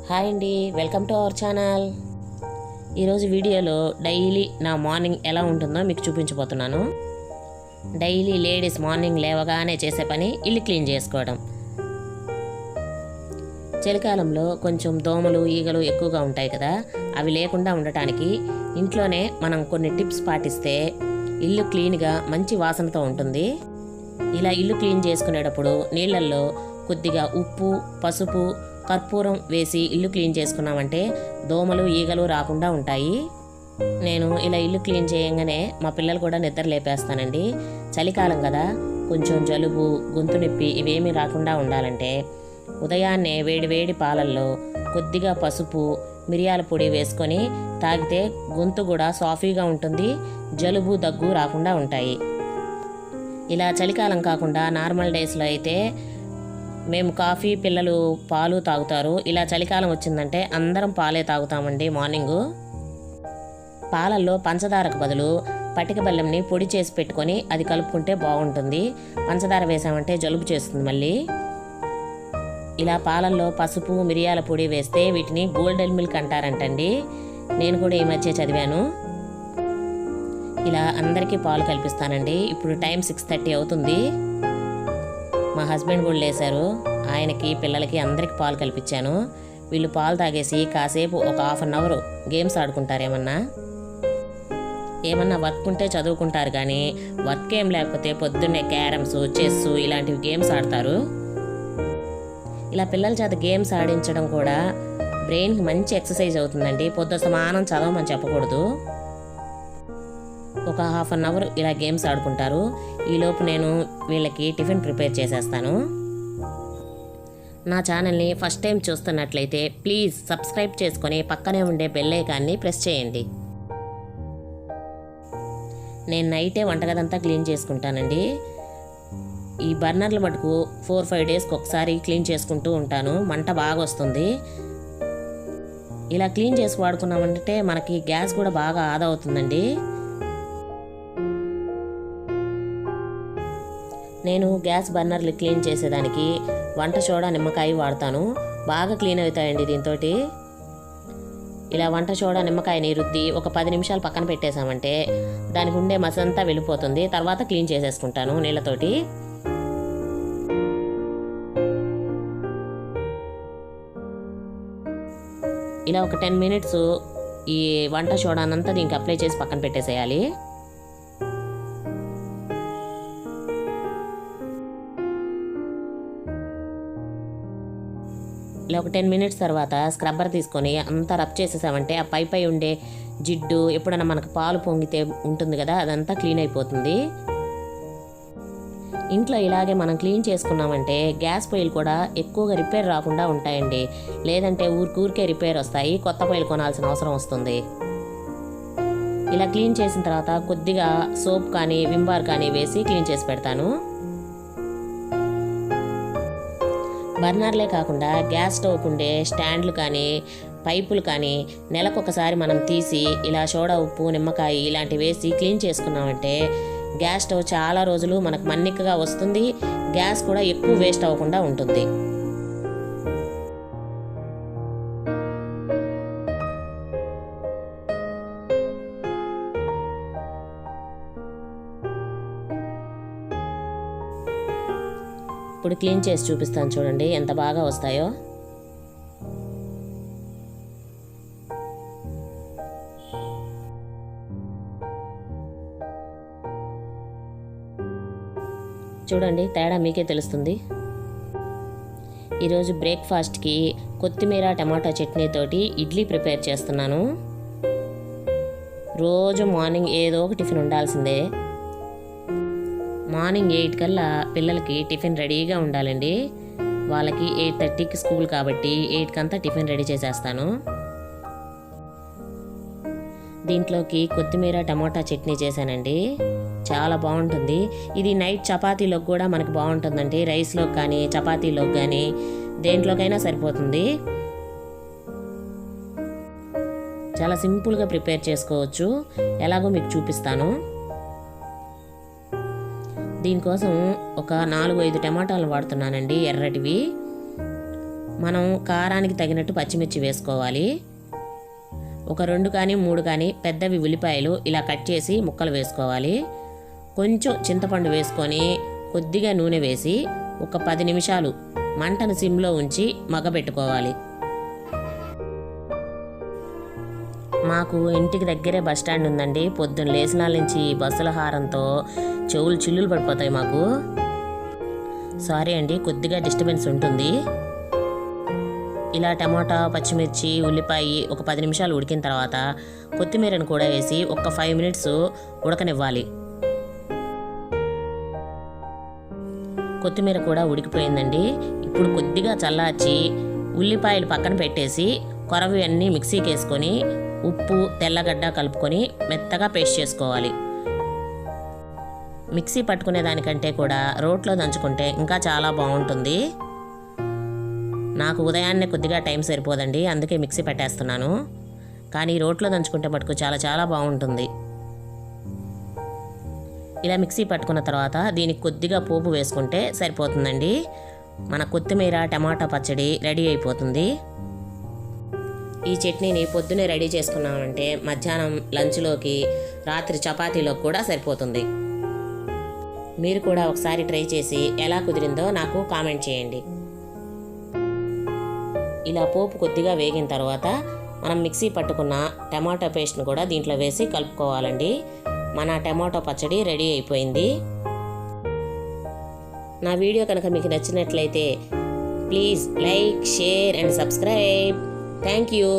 Hi అండి, welcome to our channel. ఈరోజు వీడియోలో డైలీ నా మార్నింగ్ ఎలా ఉంటుందో మీకు చూపించబోతున్నాను. డైలీ లేడీస్ మార్నింగ్ లేవగానే చేసే పని ఇల్లు క్లీన్ చేసుకోవడం. చలికాలంలో కొంచెం దోమలు ఈగలు ఎక్కువగా ఉంటాయి కదా, అవి లేకుండా ఉండటానికి ఇంట్లోనే మనం కొన్ని టిప్స్ పాటిస్తే ఇల్లు క్లీన్గా మంచి వాసనతో ఉంటుంది. ఇలా ఇల్లు క్లీన్ చేసుకునేటప్పుడు నీళ్ళల్లో కొద్దిగా ఉప్పు, పసుపు, కర్పూరం వేసి ఇల్లు క్లీన్ చేసుకున్నామంటే దోమలు ఈగలు రాకుండా ఉంటాయి. నేను ఇలా ఇల్లు క్లీన్ చేయగానే మా పిల్లలు కూడా నిద్ర లేపేస్తానండి. చలికాలం కదా, కొంచెం జలుబు, గొంతు నొప్పి ఇవేమీ రాకుండా ఉండాలంటే ఉదయాన్నే వేడి పాలల్లో కొద్దిగా పసుపు, మిరియాల పొడి వేసుకొని తాగితే గొంతు కూడా సాఫీగా ఉంటుంది, జలుబు దగ్గు రాకుండా ఉంటాయి. ఇలా చలికాలం కాకుండా నార్మల్ డేస్లో అయితే మేము కాఫీ, పిల్లలు పాలు తాగుతారు. ఇలా చలికాలం వచ్చిందంటే అందరం పాలే తాగుతామండి. మార్నింగు పాలల్లో పంచదారకు బదులు పటిక బెల్లంని పొడి చేసి పెట్టుకొని అది కలుపుకుంటే బాగుంటుంది. పంచదార వేసామంటే జలుబు చేస్తుంది మళ్ళీ. ఇలా పాలల్లో పసుపు, మిరియాల పొడి వేస్తే వీటిని గోల్డెన్ మిల్క్ అంటారంటండి. నేను కూడా ఈ మధ్య చదివాను. ఇలా అందరికీ పాలు కల్పిస్తానండి. ఇప్పుడు టైం 6:30 అవుతుంది. మా హస్బెండ్ కూడా లేశారు. ఆయనకి, పిల్లలకి అందరికీ పాలు కల్పించాను. వీళ్ళు పాలు తాగేసి కాసేపు ఒక 1/2 అవర్ గేమ్స్ ఆడుకుంటారు. ఏమన్నా వర్క్ ఉంటే చదువుకుంటారు, కానీ వర్క్ ఏం లేకపోతే పొద్దున్నే క్యారమ్స్, చెస్ ఇలాంటివి గేమ్స్ ఆడతారు. ఇలా పిల్లల చేత గేమ్స్ ఆడించడం కూడా బ్రెయిన్కి మంచి ఎక్సర్సైజ్ అవుతుందండి. పొద్దు సమానం చదవమని చెప్పకూడదు. ఒక 1/2 అవర్ ఇలా గేమ్స్ ఆడుకుంటారు. ఈలోపు నేను వీళ్ళకి టిఫిన్ ప్రిపేర్ చేసేస్తాను. నా ఛానల్ని ఫస్ట్ టైం చూస్తున్నట్లయితే ప్లీజ్ సబ్స్క్రైబ్ చేసుకొని పక్కనే ఉండే బెల్ ఐకాన్ని ప్రెస్ చేయండి. నేను నైటే వంటగదంతా క్లీన్ చేసుకుంటానండి. ఈ బర్నర్లు మటుకు 4-5 డేస్కి ఒకసారి క్లీన్ చేసుకుంటూ ఉంటాను. మంట బాగా వస్తుంది. ఇలా క్లీన్ చేసి వాడుకున్నామంటే మనకి గ్యాస్ కూడా బాగా ఆదా అవుతుందండి. నేను గ్యాస్ బర్నర్లు క్లీన్ చేసేదానికి వంట సోడా, నిమ్మకాయ వాడతాను. బాగా క్లీన్ అవుతాయండి దీంతో. ఇలా వంట సోడా, నిమ్మకాయని రుద్ది ఒక 10 నిమిషాలు పక్కన పెట్టేశామంటే దానికి ఉండే మసంతా వెళ్ళిపోతుంది. తర్వాత క్లీన్ చేసేసుకుంటాను నీళ్ళతోటి. ఇలా ఒక 10 మినిట్స్ ఈ వంట సోడానంతా దీనికి అప్లై చేసి పక్కన పెట్టేసేయాలి. ఇలా ఒక 10 మినిట్స్ తర్వాత స్క్రబ్బర్ తీసుకొని అంతా రబ్ చేసేసామంటే ఆ పై ఉండే జిడ్డు, ఎప్పుడన్నా మనకు పాలు పొంగితే ఉంటుంది కదా, అదంతా క్లీన్ అయిపోతుంది. ఇంట్లో ఇలాగే మనం క్లీన్ చేసుకున్నామంటే గ్యాస్ పొయ్యిలు కూడా ఎక్కువగా రిపేర్ రాకుండా ఉంటాయండి. లేదంటే ఊరికే రిపేర్ వస్తాయి, కొత్త పొయ్యిలు కొనాల్సిన అవసరం వస్తుంది. ఇలా క్లీన్ చేసిన తర్వాత కొద్దిగా సోప్ కానీ, విమ్ బార్ కానీ వేసి క్లీన్ చేసి పెడతాను. బర్నర్లే కాకుండా గ్యాస్ స్టవ్ ఉండే స్టాండ్లు కానీ, పైపులు కానీ నెలకొకసారి మనం తీసి ఇలా సోడా, ఉప్పు, నిమ్మకాయ ఇలాంటివి వేసి క్లీన్ చేసుకున్నామంటే గ్యాస్ స్టవ్ చాలా రోజులు మనకు మన్నికగా వస్తుంది. గ్యాస్ కూడా ఎక్కువ వేస్ట్ అవ్వకుండా ఉంటుంది. ఇప్పుడు క్లీన్ చేసి చూపిస్తాను చూడండి ఎంత బాగా వస్తాయో. చూడండి, తేడా మీకే తెలుస్తుంది. ఈరోజు బ్రేక్ఫాస్ట్కి కొత్తిమీర టమాటా చట్నీతోటి ఇడ్లీ ప్రిపేర్ చేస్తున్నాను. రోజు మార్నింగ్ ఏదో ఒక టిఫిన్ ఉండాల్సిందే. మార్నింగ్ 8 కల్లా పిల్లలకి టిఫిన్ రెడీగా ఉండాలండి. వాళ్ళకి 8:30కి స్కూల్ కాబట్టి 8 కంతా టిఫిన్ రెడీ చేసేస్తాను. దీంట్లోకి కొత్తిమీర టమాటా చట్నీ చేశానండి. చాలా బాగుంటుంది. ఇది నైట్ చపాతీలోకి కూడా మనకు బాగుంటుందండి. రైస్లోకి కానీ, చపాతీలోకి కానీ దేంట్లోకైనా సరిపోతుంది. చాలా సింపుల్గా ప్రిపేర్ చేసుకోవచ్చు. ఎలాగో మీకు చూపిస్తాను. దీనికోసం ఒక 4-5 టమాటాలు వాడుతున్నానండి, ఎర్రటివి. మనం కారానికి తగినట్టు పచ్చిమిర్చి వేసుకోవాలి. ఒక 2 కానీ 3 కానీ పెద్దవి ఉల్లిపాయలు ఇలా కట్ చేసి ముక్కలు వేసుకోవాలి. కొంచెం చింతపండు వేసుకొని కొద్దిగా నూనె వేసి ఒక 10 నిమిషాలు మంటను సిమ్లో ఉంచి మగ్గబెట్టుకోవాలి. మాకు ఇంటికి దగ్గరే బస్టాండ్ ఉందండి. పొద్దున్న లేచినాల నుంచి బస్సుల హారంతో చెవులు చిల్లులు పడిపోతాయి మాకు. సారీ అండి, కొద్దిగా డిస్టర్బెన్స్ ఉంటుంది. ఇలా టమాటా, పచ్చిమిర్చి, ఉల్లిపాయ ఒక 10 నిమిషాలు ఉడికిన తర్వాత కొత్తిమీరను కూడా వేసి ఒక 5 మినిట్స్ ఉడకనివ్వాలి. కొత్తిమీర కూడా ఉడికిపోయిందండి. ఇప్పుడు కొద్దిగా చల్లార్చి ఉల్లిపాయలు పక్కన పెట్టేసి కొరవి అన్నీ మిక్సీకి వేసుకొని ఉప్పు, తెల్లగడ్డ కలుపుకొని మెత్తగా పేస్ట్ చేసుకోవాలి. మిక్సీ పట్టుకునే దానికంటే కూడా రోట్లో దంచుకుంటే ఇంకా చాలా బాగుంటుంది. నాకు ఉదయాన్నే కొద్దిగా టైం సరిపోదండి, అందుకే మిక్సీ పెట్టేస్తున్నాను. కానీ రోట్లో దంచుకుంటే మటుకు చాలా చాలా బాగుంటుంది. ఇలా మిక్సీ పట్టుకున్న తర్వాత దీనికి కొద్దిగా పోపు వేసుకుంటే సరిపోతుందండి. మన కొత్తిమీర టమాటా పచ్చడి రెడీ అయిపోతుంది. ఈ చట్నీని పొద్దునే రెడీ చేసుకున్నామంటే మధ్యాహ్నం లంచ్లోకి, రాత్రి చపాతీలోకి కూడా సరిపోతుంది. మీరు కూడా ఒకసారి ట్రై చేసి ఎలా కుదిరిందో నాకు కామెంట్ చేయండి. ఇలా పోపు కొద్దిగా వేగిన తర్వాత మనం మిక్సీ పట్టుకున్న టమాటో పేస్ట్ను కూడా దీంట్లో వేసి కలుపుకోవాలండి. మన టమాటో పచ్చడి రెడీ అయిపోయింది. నా వీడియో కనుక మీకు నచ్చినట్లయితే please like, share and subscribe. Thank you.